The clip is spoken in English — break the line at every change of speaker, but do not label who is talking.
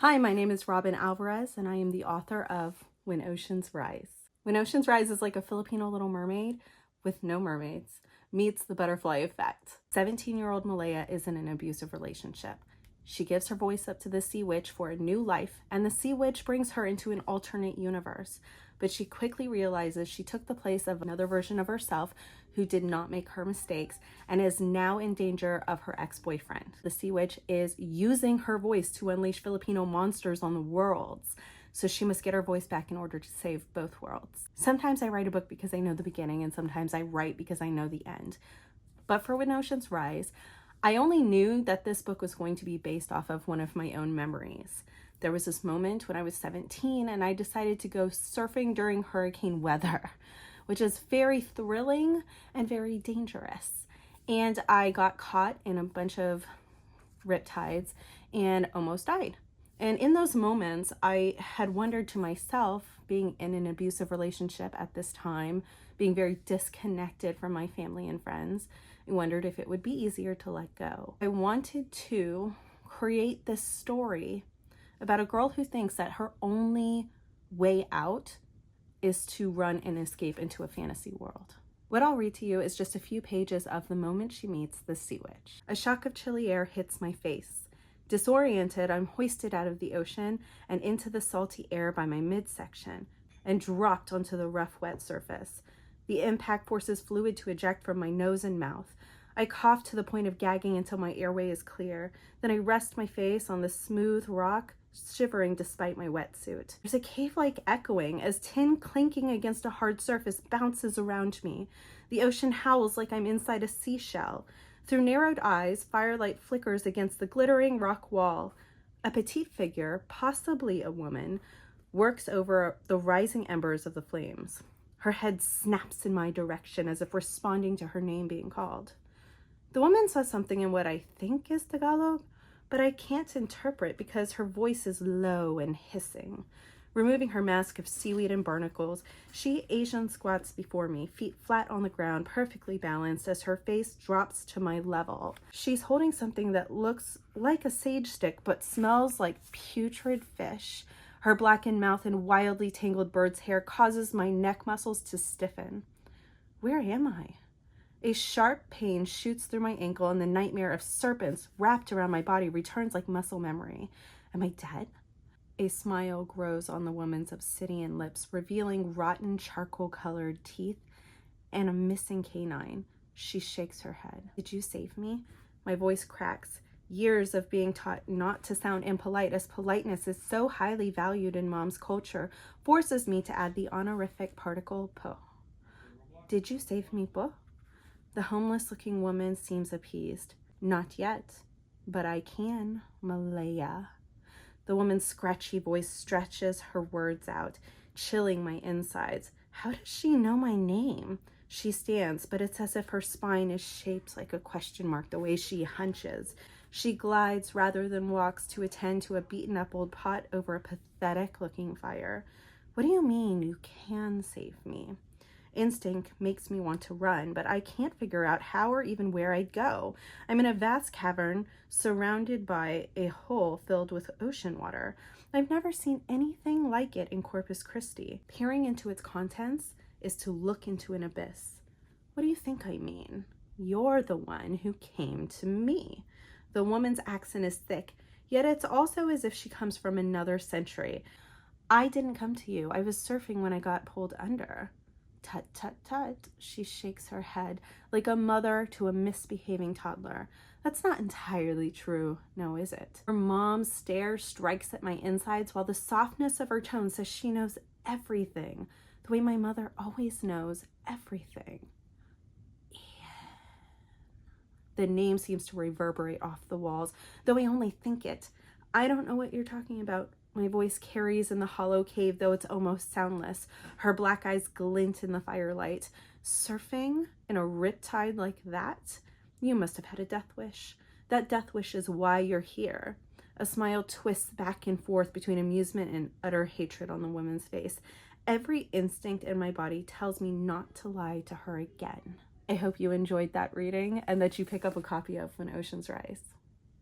Hi, my name is Robin Alvarez, and I am the author of When Oceans Rise. When Oceans Rise is like a Filipino Little Mermaid with no mermaids meets the butterfly effect. 17-year-old Malaya is in an abusive relationship. She gives her voice up to the sea witch for a new life, and the sea witch brings her into an alternate universe. But she quickly realizes she took the place of another version of herself who did not make her mistakes and is now in danger of her ex-boyfriend. The sea witch is using her voice to unleash Filipino monsters on the worlds. So she must get her voice back in order to save both worlds. Sometimes I write a book because I know the beginning, and sometimes I write because I know the end. But for When Oceans Rise, I only knew that this book was going to be based off of one of my own memories. There was this moment when I was 17 and I decided to go surfing during hurricane weather, which is very thrilling and very dangerous. And I got caught in a bunch of riptides and almost died. And in those moments, I had wondered to myself, being in an abusive relationship at this time, being very disconnected from my family and friends, I wondered if it would be easier to let go. I wanted to create this story about a girl who thinks that her only way out is to run and escape into a fantasy world. What I'll read to you is just a few pages of the moment she meets the sea witch. A shock of chilly air hits my face. Disoriented, I'm hoisted out of the ocean and into the salty air by my midsection and dropped onto the rough, wet surface. The impact forces fluid to eject from my nose and mouth. I cough to the point of gagging until my airway is clear. Then I rest my face on the smooth rock, shivering despite my wetsuit. There's a cave-like echoing as tin clinking against a hard surface bounces around me. The ocean howls like I'm inside a seashell. Through narrowed eyes, firelight flickers against the glittering rock wall. A petite figure, possibly a woman, works over the rising embers of the flames. Her head snaps in my direction as if responding to her name being called. The woman says something in what I think is Tagalog, but I can't interpret because her voice is low and hissing. Removing her mask of seaweed and barnacles, she Asian squats before me, feet flat on the ground, perfectly balanced as her face drops to my level. She's holding something that looks like a sage stick but smells like putrid fish. Her blackened mouth and wildly tangled bird's hair causes my neck muscles to stiffen. Where am I? A sharp pain shoots through my ankle and the nightmare of serpents wrapped around my body returns like muscle memory. Am I dead? A smile grows on the woman's obsidian lips, revealing rotten charcoal-colored teeth and a missing canine. She shakes her head. Did you save me? My voice cracks. Years of being taught not to sound impolite, as politeness is so highly valued in Mom's culture, forces me to add the honorific particle po. Did you save me, po? The homeless-looking woman seems appeased. Not yet, but I can, Malaya. The woman's scratchy voice stretches her words out, chilling my insides. How does she know my name? She stands, but it's as if her spine is shaped like a question mark the way she hunches. She glides rather than walks to attend to a beaten-up old pot over a pathetic-looking fire. What do you mean you can save me? Instinct makes me want to run, but I can't figure out how or even where I'd go. I'm in a vast cavern surrounded by a hole filled with ocean water. I've never seen anything like it in Corpus Christi. Peering into its contents is to look into an abyss. What do you think I mean? You're the one who came to me. The woman's accent is thick, yet it's also as if she comes from another century. I didn't come to you. I was surfing when I got pulled under. Tut, tut, tut, she shakes her head like a mother to a misbehaving toddler. That's not entirely true, now is it? Her mom's stare strikes at my insides while the softness of her tone says she knows everything, the way my mother always knows everything. Ian. The name seems to reverberate off the walls, though I only think it. I don't know what you're talking about. My voice carries in the hollow cave, though it's almost soundless. Her black eyes glint in the firelight. Surfing in a riptide like that? You must have had a death wish. That death wish is why you're here. A smile twists back and forth between amusement and utter hatred on the woman's face. Every instinct in my body tells me not to lie to her again. I hope you enjoyed that reading and that you pick up a copy of When Oceans Rise.